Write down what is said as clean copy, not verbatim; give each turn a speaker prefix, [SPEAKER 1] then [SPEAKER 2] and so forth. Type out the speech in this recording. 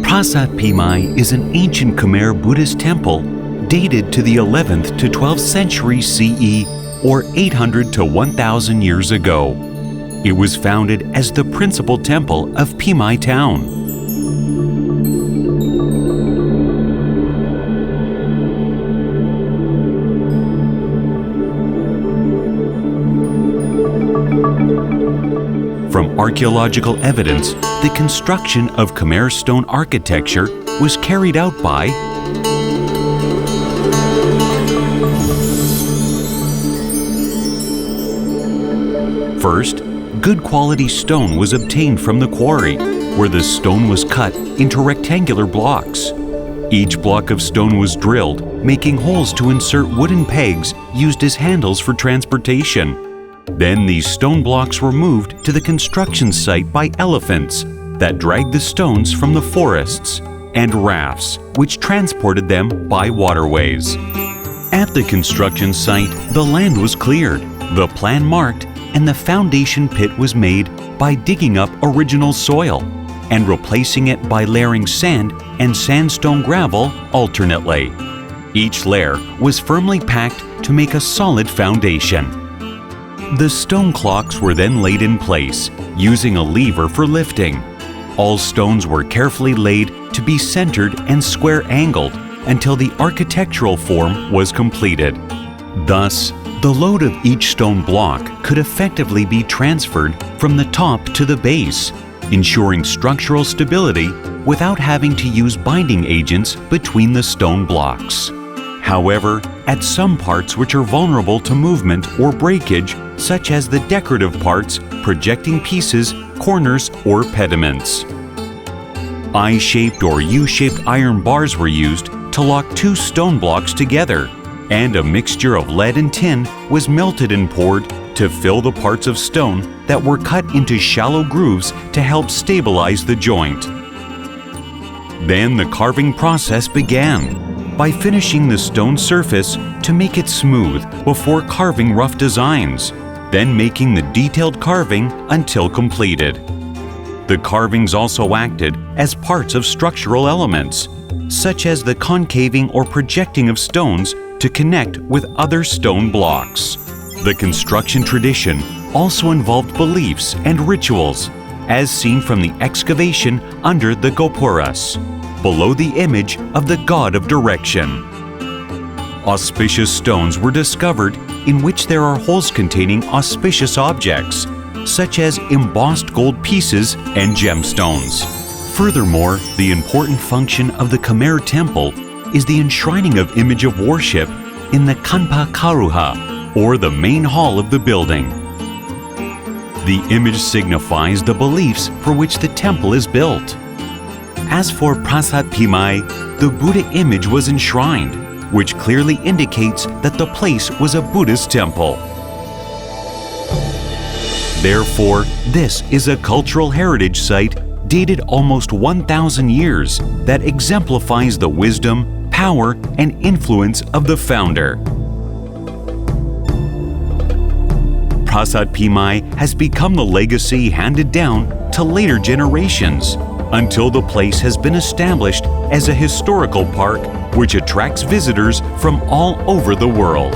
[SPEAKER 1] Prasat Phimai is an ancient Khmer Buddhist temple dated to the 11th to 12th century CE, or 800 to 1000 years ago. It was founded as the principal temple of Phimai town. From archaeological evidence, the construction of Khmer stone architecture was carried out by first, good quality stone was obtained from the quarry, where the stone was cut into rectangular blocks. Each block of stone was drilled, making holes to insert wooden pegs used as handles for transportation. Then these stone blocks were moved to the construction site by elephants that dragged the stones from the forests, and rafts, which transported them by waterways. At the construction site, the land was cleared, the plan marked, and the foundation pit was made by digging up original soil and replacing it by layering sand and sandstone gravel alternately. Each layer was firmly packed to make a solid foundation. The stone clocks were then laid in place, using a lever for lifting. All stones were carefully laid to be centered and square-angled until the architectural form was completed. Thus, the load of each stone block could effectively be transferred from the top to the base, ensuring structural stability without having to use binding agents between the stone blocks. However, at some parts which are vulnerable to movement or breakage, such as the decorative parts, projecting pieces, corners, or pediments. I-shaped or U-shaped iron bars were used to lock two stone blocks together, and a mixture of lead and tin was melted and poured to fill the parts of stone that were cut into shallow grooves to help stabilize the joint. Then the carving process began, by finishing the stone surface to make it smooth before carving rough designs, then making the detailed carving until completed. The carvings also acted as parts of structural elements, such as the concaving or projecting of stones to connect with other stone blocks. The construction tradition also involved beliefs and rituals, as seen from the excavation under the gopuras, below the image of the god of direction. Auspicious stones were discovered in which there are holes containing auspicious objects, such as embossed gold pieces and gemstones. Furthermore, the important function of the Khmer temple is the enshrining of image of worship in the Kanpa Karuha, or the main hall of the building. The image signifies the beliefs for which the temple is built. As for Prasat Phimai, the Buddha image was enshrined, which clearly indicates that the place was a Buddhist temple. Therefore, this is a cultural heritage site dated almost 1,000 years that exemplifies the wisdom, power, and influence of the founder. Prasat Phimai has become the legacy handed down to later generations, until the place has been established as a historical park which attracts visitors from all over the world.